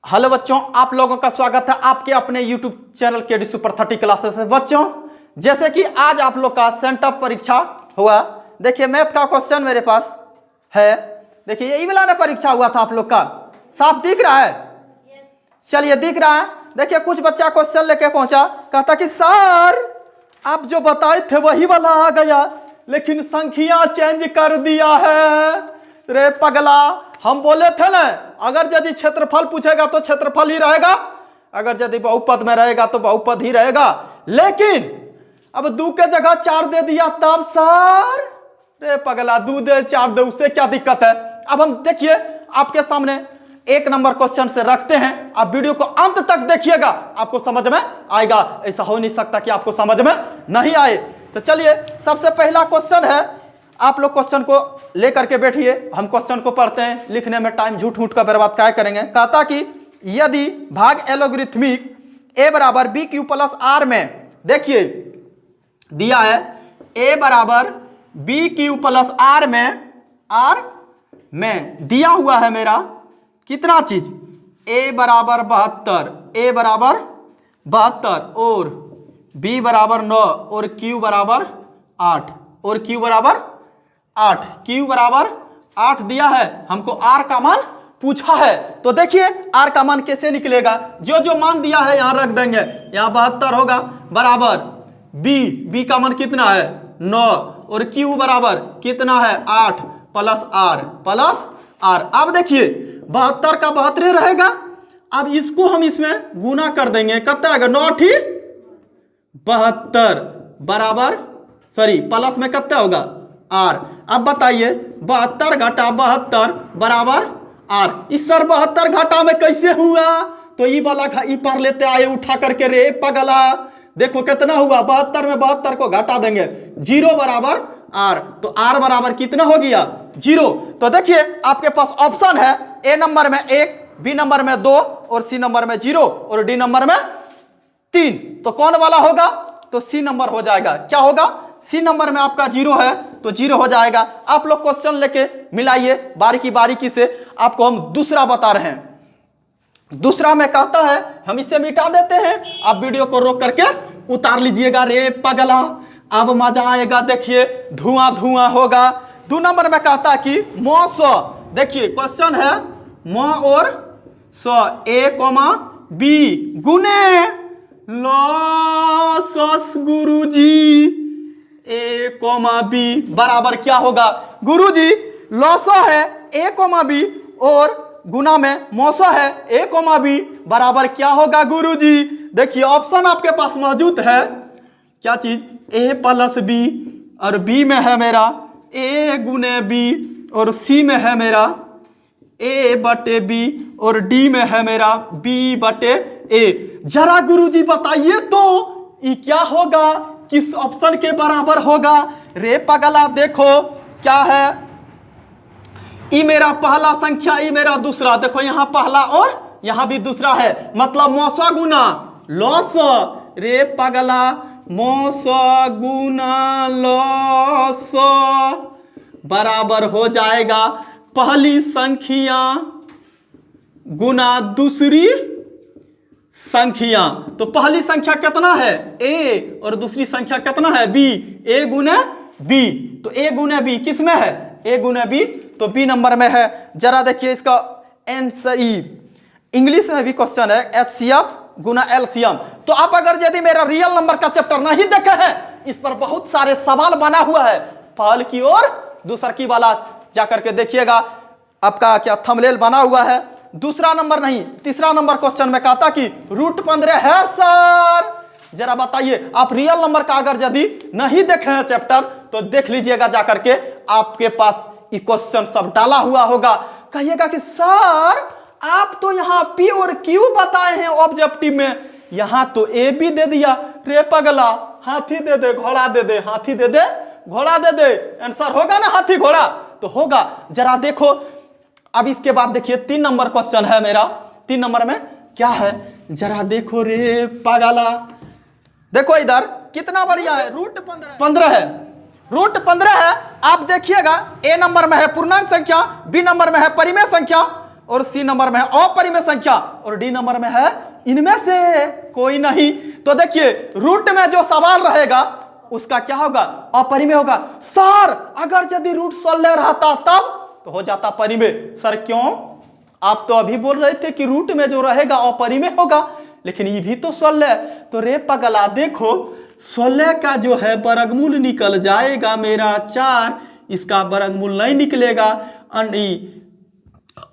Hello बच्चों, आप लोगों का स्वागत है आपके अपने YouTube channel KD super 30 classes से। बच्चों, जैसे कि आज आप लोग का सेंटअप परीक्षा हुआ। देखिए मैथ का क्वेश्चन मेरे पास है। देखिए यही वाला ना परीक्षा हुआ था आप लोग का, साफ दिख रहा है? चलिए दिख रहा है। देखिए कुछ बच्चा क्वेश्चन लेके पहुंचा, कहता कि सर आप जो बताए थे वही वाला आ गया, लेकिन संख्या चेंज कर दिया है। रे पगला, हम बोले थे ना अगर यदि क्षेत्रफल पूछेगा तो क्षेत्रफल ही रहेगा, अगर यदि बहुपद में रहेगा तो बहुपद ही रहेगा। लेकिन अब 2 के जगह 4 दे दिया तब सर, रे पगला 2 दे 4 दे उससे क्या दिक्कत है। अब हम देखिए आपके सामने 1 नंबर क्वेश्चन से रखते हैं, आप वीडियो को अंत तक देखिएगा, आपको समझ में आएगा। ऐसा हो नहीं सकता कि आपको समझ में नहीं आए। तो चलिए सबसे पहला क्वेश्चन है, आप लोग क्वेश्चन को लेकर के बैठिए, हम क्वेश्चन को पढ़ते हैं। लिखने में टाइम झूठ मूठ का बर्बाद क्या करेंगे। कहता कि यदि भाग एलोगरिथमिक a बराबर बी क्यू प्लस आर में, देखिए दिया है a बराबर बी क्यू प्लस आर में दिया हुआ है मेरा कितना चीज, a बराबर 72, a बराबर 72 और b बराबर 9 और q बराबर 8 और q बराबर 8, q बराबर 8 दिया है। हमको r का मान पूछा है, तो देखिए r का मान कैसे निकलेगा। जो जो मान दिया है यहां रख देंगे, यहां 72 होगा बराबर b का मान कितना है 9 और q बराबर कितना है 8 प्लस r। अब देखिए 72 का 72 रहेगा। अब इसको हम इसमें गुना कर देंगे, कितना आएगा 9 ठीक 72 बराबर प्लस में कितना होगा r। अब बताइए 72 घटा 72 बराबर r। इस सर 72 घटा में कैसे हुआ, तो ये वाला ई पर लेते आए उठा करके, रे पगला देखो कितना हुआ 72 में 72 को घटा देंगे, 0 बराबर r, तो r बराबर कितना हो गया 0। तो देखिए आपके पास ऑप्शन है, a नंबर में 1, b नंबर में 2 और c नंबर में 0 और d नंबर में 3। तो कौन वाला होगा, तो c नंबर हो जाएगा। क्या होगा, सी नंबर में आपका 0 है तो 0 हो जाएगा। आप लोग क्वेश्चन लेके मिलाइए बारीकी से। आपको हम दूसरा बता रहे हैं। दूसरा में कहता है हम इसे मिटा देते हैं, आप वीडियो को रोक करके उतार लीजिएगा। रे पगला अब मजा आएगा, देखिए धुआं होगा। 2 नंबर में कहता है कि मो 100, देखिए क्वेश्चन है मो और 100 a, b गुने लॉस गुरुजी a, b बराबर क्या होगा गुरुजी, लॉसो है a, b और गुना में मौसो है a, b बराबर क्या होगा गुरुजी। देखिए ऑप्शन आपके पास मौजूद है, क्या चीज a प्लस b और b में है मेरा a गुने b और c में है मेरा a बटे b और d में है मेरा b बटे a। जरा गुरुजी बताइए तो ये क्या होगा, किस ऑप्शन के बराबर होगा। रे पगला देखो क्या है, ई मेरा पहला संख्या, ई मेरा दूसरा, देखो यहां पहला और यहां भी दूसरा है, मतलब मौसा गुना लॉस। रे पगला मौसा गुना लॉस बराबर हो जाएगा पहली संख्या गुना दूसरी संख्या। तो पहली संख्या कितना है a और दूसरी संख्या कितना है b, a गुने b। तो a गुने b किस में है, a गुने b, तो b नंबर में है। जरा देखिए इसका आंसर, इंग्लिश में भी क्वेश्चन है HCF गुना LCM। तो आप अगर यदि मेरा रियल नंबर का चैप्टर नहीं देखे हैं, इस पर बहुत सारे सवाल बना हुआ है, पहल की और दूसरा की वाला जाकर के देखिएगा, आपका क्या थंबनेल बना हुआ है। दूसरा नंबर नहीं, तीसरा नंबर क्वेश्चन में कहता कि √15 है सर। जरा बताइए, आप रियल नंबर का अगर यदि नहीं देखे हैं चैप्टर तो देख लीजिएगा जाकर के, आपके पास ये क्वेश्चन सब डाला हुआ होगा। कहिएगा कि सर आप तो यहाँ p और q बताए हैं ऑब्जेक्टिव में, यहाँ तो a भी दे दिया। रे पगला हाथी दे दे घोड़ा दे दे, हाथी दे दे घोड़ा दे दे, आंसर होगा ना हाथी घोड़ा, तो होगा। जरा देखो अब इसके बाद देखिए 3 नंबर क्वेश्चन है मेरा। 3 नंबर में क्या है, जरा देखो रे पगला, देखो इधर कितना बढ़िया है, √15 है, √15 है। आप देखिएगा a नंबर में है पूर्णांक संख्या, b नंबर में है परिमेय संख्या और सी नंबर में है अपरिमेय संख्या और डी नंबर में है इनमें से कोई नहीं। तो देखिए रूट में जो सवाल रहेगा उसका क्या होगा, अपरिमेय होगा। सर अगर यदि रूट 16 रहता तब तो हो जाता परिमेय। सर क्यों, आप तो अभी बोल रहे थे कि रूट में जो रहेगा अपरिमेय होगा, लेकिन ये भी तो 16। तो रे पगला देखो 16 का जो है वर्गमूल निकल जाएगा मेरा 4, इसका वर्गमूल नहीं निकलेगा,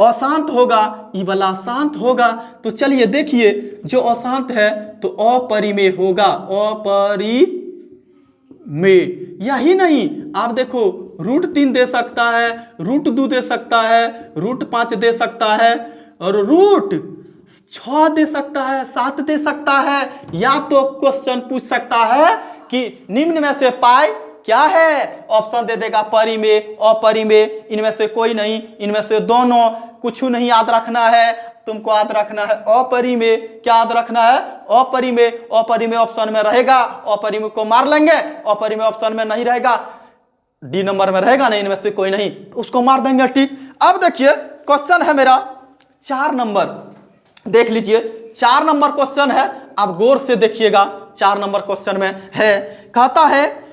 अशांत होगा, ये वाला शांत होगा। तो चलिए देखिए जो अशांत है तो अपरिमेय होगा, अपरिमेय। यही नहीं, आप देखो रूट 3 दे सकता है, रूट 2 दे सकता है, रूट 5 दे सकता है और रूट 6 दे सकता है, 7 दे सकता है। या तो क्वेश्चन पूछ सकता है कि निम्न में से पाई क्या है, ऑप्शन दे देगा परिमेय, अपरिमेय, इनमें से कोई नहीं, इनमें से दोनों। कुछ नहीं याद रखना है, तुमको याद रखना है अपरिमेय। क्या याद रखना है, अपरिमेय। अपरिमेय ऑप्शन में रहेगा, अपरिमेय को मार लेंगे। अपरिमेय ऑप्शन में नहीं रहेगा, डी नंबर में रहेगा नहीं, इनमें से कोई नहीं, उसको मार देंगे। ठीक, अब देखिए क्वेश्चन है मेरा 4 नंबर, देख लीजिए 4 नंबर क्वेश्चन है। आप गौर से देखिएगा, 4 नंबर क्वेश्चन में है, कहता है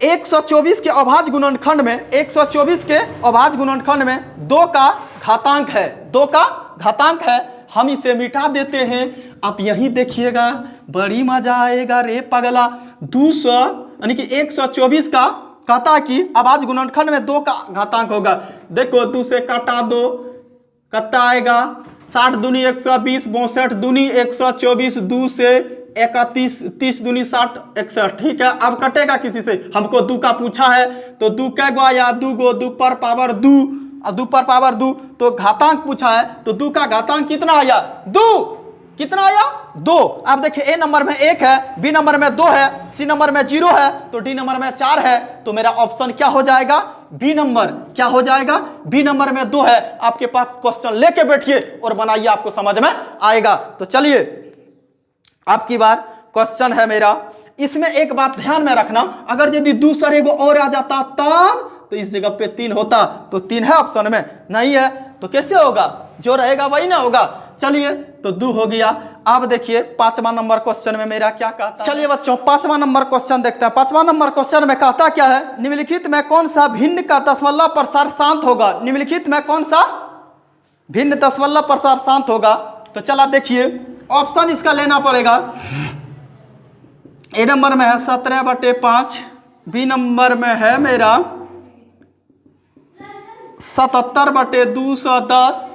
124 के अभाज्य गुणनखंड में, 124 के अभाज्य गुणनखंड में 2 का घातांक है, 2 का घातांक है। हम इसे मिटा देते हैं। आप यहीं देखिएगा, बड़ी मजा आएगा रे पगला। 200 यानी कि 124 का कहता है कि अभाज्य गुणनखंड में 2 का घातांक होगा। देखो 2 से काटा दो, कितना आएगा, 60 दूनी 120, 62 दूनी 124, 2 से 31, 30 दूनी 60, 61। ठीक है, अब कटेगा किसी से, हमको 2 का पूछा है तो 2 कै गो आया, 2 गो, 2 पर पावर 2, 2 पर पावर 2। तो घातांक पूछा है तो 2 का घातांक कितना आया, 2, कितना आया, 2। अब देखिए ए नंबर में 1 है, बी नंबर में 2 है, सी नंबर में 0 है, तो डी नंबर में 4 है। तो मेरा ऑप्शन क्या हो जाएगा, बी नंबर। क्या हो जाएगा, बी नंबर में 2 है। आपके पास क्वेश्चन लेके बैठिए और बनाइए, आपको समझ में आएगा। तो चलिए आपकी बार क्वेश्चन है मेरा, इसमें एक बात ध्यान में रखना, अगर यदि दूसरे एगो और आ जाता तब तो इस जगह पे 3 होता, तो 3 है ऑप्शन में, नहीं है तो कैसे होगा, जो रहेगा वही ना होगा। चलिए तो 2 हो गया। अब देखिए 5वां नंबर क्वेश्चन में मेरा क्या कहता है। चलिए बच्चों 5वां नंबर क्वेश्चन देखते हैं। 5वां नंबर क्वेश्चन में कहता क्या है, निम्नलिखित में कौन सा भिन्न का दशमलव प्रसार शांत होगा। निम्नलिखित में कौन सा भिन्न दशमलव प्रसार शांत होगा। तो चला देखिए ऑप्शन इसका लेना पड़ेगा। ए नंबर में है 17/5, बी नंबर में है मेरा 77/210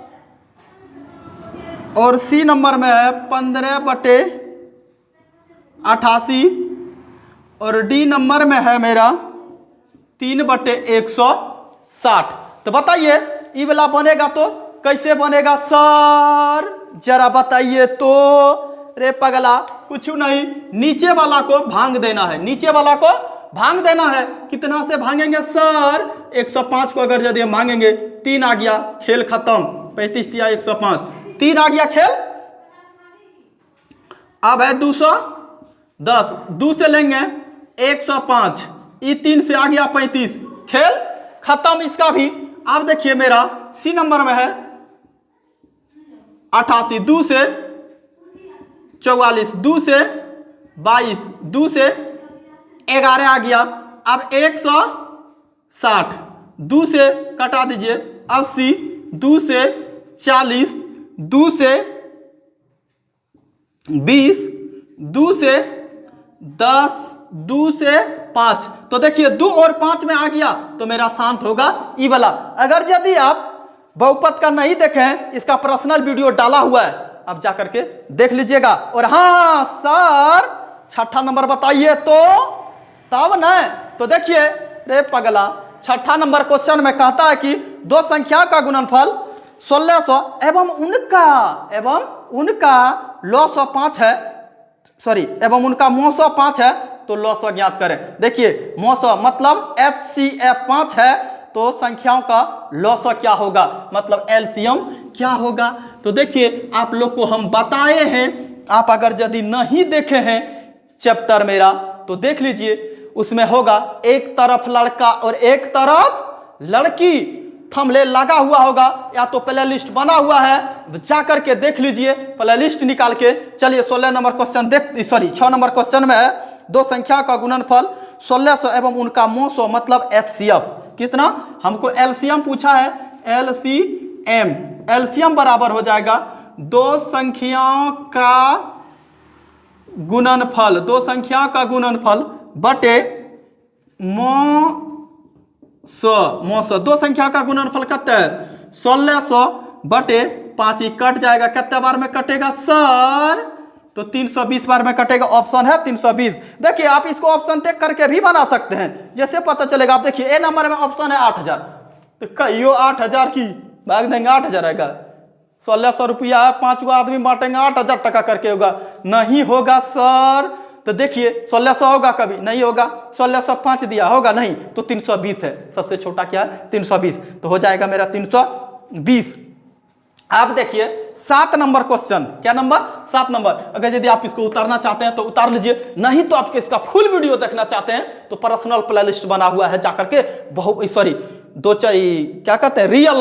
और सी नंबर में है 15/88 और डी नंबर में है मेरा 3/160। तो बताइए ये वाला बनेगा तो कैसे बनेगा सर, जरा बताइए तो। रे पगला कुछ नहीं, नीचे वाला को भांग देना है, नीचे वाला को भांग देना है। कितना से भांगेंगे सर, 105 को अगर यदि मांगेंगे 3 आ गया, खेल खत्म। 35 दिया 105, 3 आ गया, खेल। अब है 210, 2 से लेंगे 105, ये 3 से आ गया 35, खेल खत्म इसका भी। अब देखिए मेरा सी नंबर में है 88, 2 से 44, 2 से 22, 2 से 11 आ गया। अब 160, 2 से कटा दीजिए 80, 2 से 40, 2 से 20, 2 से 10, 2 से 5। तो देखिए 2 और 5 में आ गया तो मेरा शांत होगा ई वाला। अगर यदि आप बहुपद का नहीं देखें, इसका पर्सनल वीडियो डाला हुआ है, आप जाकर के देख लीजिएगा। और हाँ सर 6ठा नंबर बताइए तो तब न। तो देखिए रे पगला 6ठा नंबर क्वेश्चन में कहता है कि 2 संख्या का गुणनफल 1600 एवं उनका लॉ 5 है, सॉरी एवं उनका मोह 5 है, तो लॉ ज्ञात करें। देखिए मोह मतलब HCF 5 है, तो संख्याओं का लॉ क्या होगा, मतलब एलसीएम क्या होगा। तो देखिए आप लोग को हम बताए हैं, आप अगर यदि नहीं देखे हैं चैप्टर मेरा तो देख लीजिए, उसमें होगा एक तरफ लड़का और एक तरफ लड़की, थंबनेल लगा हुआ होगा या तो प्ले लिस्ट बना हुआ है, जा करके देख लीजिए प्ले लिस्ट निकाल के। चलिए 16 नंबर क्वेश्चन 6 नंबर क्वेश्चन में है दो संख्या का गुणनफल 1600 एवं उनका 900 मतलब HCF कितना, हमको एलसीएम पूछा है। एलसीएम बराबर हो जाएगा दो संख्याओं का गुणनफल, दो संख्या का गुणनफल बटे मोसो। दो संख्या का गुणनफल कितना है 1600 बटे 5, ही कट जाएगा, कितने बार में कटेगा सर, तो 320 बार में कटेगा। ऑप्शन है 320। देखिए आप इसको ऑप्शन देख करके भी बना सकते हैं, जैसे पता चलेगा। आप देखिए ए नंबर में ऑप्शन है 8000, तो कहियो 8000 की भाग देंगे 8000 आएगा, 1600 रुपया है, 5 गो आदमी बांटेंगे 8000 टका करके होगा, नहीं होगा सर। तो देखिए 1600 होगा कभी नहीं होगा, 1605 दिया होगा नहीं, तो 320 है, सबसे छोटा क्या है 320, तो हो जाएगा मेरा 320। आप देखिए 7 नंबर क्वेश्चन, क्या नंबर 7 नंबर। अगर यदि आप इसको उतारना चाहते हैं तो उतार लीजिए, नहीं तो आपके इसका फुल वीडियो देखना चाहते हैं तो पर्सनल प्ले लिस्ट बना हुआ है, जाकर के क्या कहते हैं रियल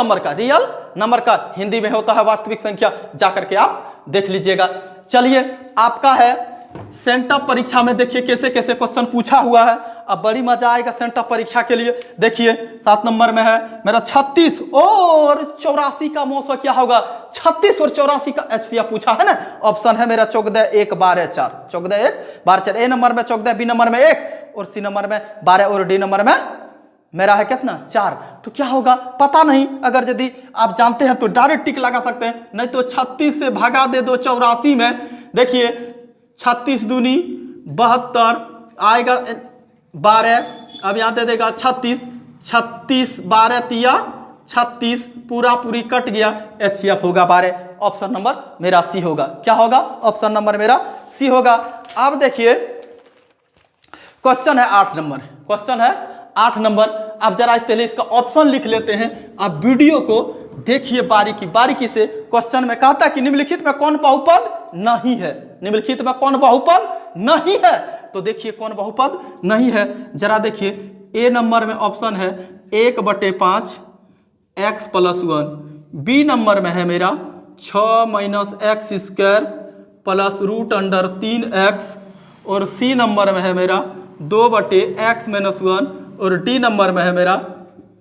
नंबर का हिंदी में होता है वास्तविक संख्या, जाकर के आप देख लीजिएगा। चलिए आपका है सेंटअप परीक्षा में, देखिए कैसे कैसे क्वेश्चन पूछा हुआ है, अब बड़ी मजा आएगा सेंटअप परीक्षा के लिए। देखिए 7 नंबर में है मेरा 36 और 84 का मौसम क्या होगा, 36 और 84 का HCF पूछा है ना। ऑप्शन है मेरा 14 1 12 4, 14 1 12 4। ए नंबर में 14, बी नंबर में 1 और सी नंबर में 12 और डी नंबर में मेरा है कितना 4। तो क्या होगा पता नहीं, अगर यदि आप जानते हैं तो डायरेक्ट टिक लगा सकते हैं, नहीं तो 36 से भगा दे दो 84 में। देखिए 36 दूनी 72 आएगा 12, अब यहाँ दे देगा 36, 12 तिया 36, पूरी कट गया, HCF होगा 12। ऑप्शन नंबर मेरा सी होगा, क्या होगा ऑप्शन नंबर मेरा सी होगा। अब देखिए क्वेश्चन है 8 नंबर, क्वेश्चन है 8 नंबर। अब जरा पहले इसका ऑप्शन लिख लेते हैं, आप वीडियो को देखिए बारीकी से। क्वेश्चन में कहता है कि निम्नलिखित में कौन बहुपद नहीं है, निम्नलिखित में कौन बहुपद नहीं है, तो देखिए कौन बहुपद नहीं है, जरा देखिए। ए नंबर में ऑप्शन है 1/5 x + 1, बी नंबर में है मेरा 6 - x² + √3x, और सी नंबर में है मेरा 2/x - 1, और डी नंबर में है मेरा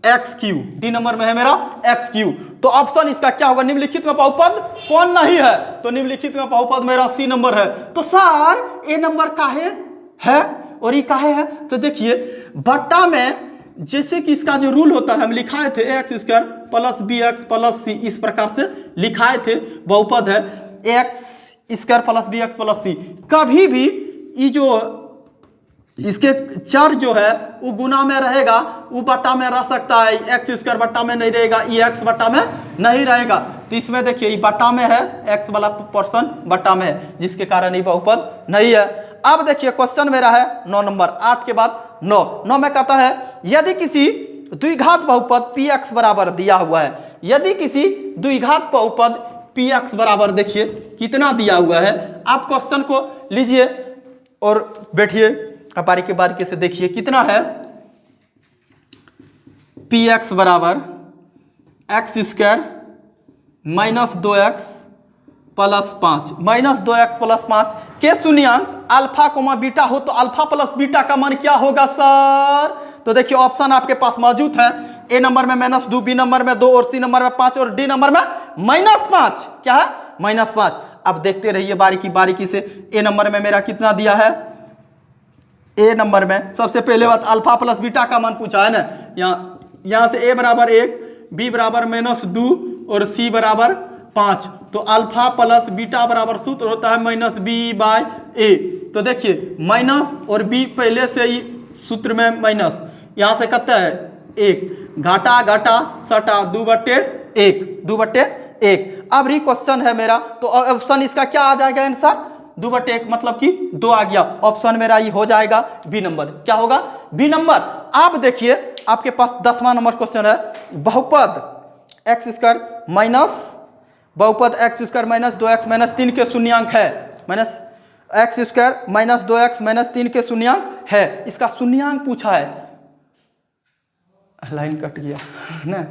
XQ, डी नंबर में है मेरा XQ। तो ऑप्शन इसका क्या होगा, निम्नलिखित में बहुपद कौन नहीं है, तो निम्नलिखित में बहुपद मेरा सी नंबर है। तो सर ए नंबर काहे है और ये काहे है, तो देखिए बट्टा में जैसे कि इसका जो रूल होता है हम लिखाए थे x² + bx + c, इस प्रकार से लिखाए थे, बहुपद है x² + bx + c। कभी भी ये जो इसके चर जो है वो गुना में रहेगा, वो बट्टा में रह सकता है, x² बट्टा में नहीं रहेगा, x बट्टा में नहीं रहेगा। तो इसमें देखिए ये बट्टा में है, x वाला पोर्शन बट्टा में है, जिसके कारण ये बहुपद नहीं है। अब देखिए क्वेश्चन मेरा है 9 नंबर, 8 के बाद 9 में कहता है यदि किसी द्विघात बहुपद px बराबर दिया हुआ है, यदि किसी द्विघात बहुपद px बराबर, देखिए कितना दिया हुआ है। आप क्वेश्चन को लीजिए और बैठिए, बारीकी से देखिए कितना है। px बराबर x² - 2x + 5, -2x + 5 के शून्यांक अल्फा कोमा बीटा हो, तो अल्फा प्लस बीटा का मान क्या होगा सर, तो देखिए ऑप्शन आपके पास मौजूद है। ए नंबर में -2, बी नंबर में 2 और सी नंबर में 5 और डी नंबर में -5, क्या है -5। अब देखते रहिए बारीकी से। ए नंबर में मेरा कितना दिया है, ए नंबर में सबसे पहले बात अल्फा प्लस बीटा का मान पूछा है ना, यहाँ से ए बराबर 1, बी बराबर -2 और सी बराबर 5, तो अल्फा प्लस बीटा बराबर सूत्र होता है -b/a। तो देखिए माइनस और बी पहले से ही सूत्र में माइनस, यहाँ से कहता है 1, घाटा सटा 2/1। अब री क्वेश्चन है मेरा, तो ऑप्शन इसका क्या आ जाएगा आंसर, 2/1 मतलब कि 2 आ गया। ऑप्शन मेरा ये हो जाएगा बी नंबर, क्या होगा बी नंबर। आप देखिए आपके पास 10वां नंबर क्वेश्चन है, बहुपद x² - 2x - 3 के शून्यांक है, x² - 2x - 3 के शून्यांक है, इसका शून्यांक पूछा है, लाइन कट गया ना।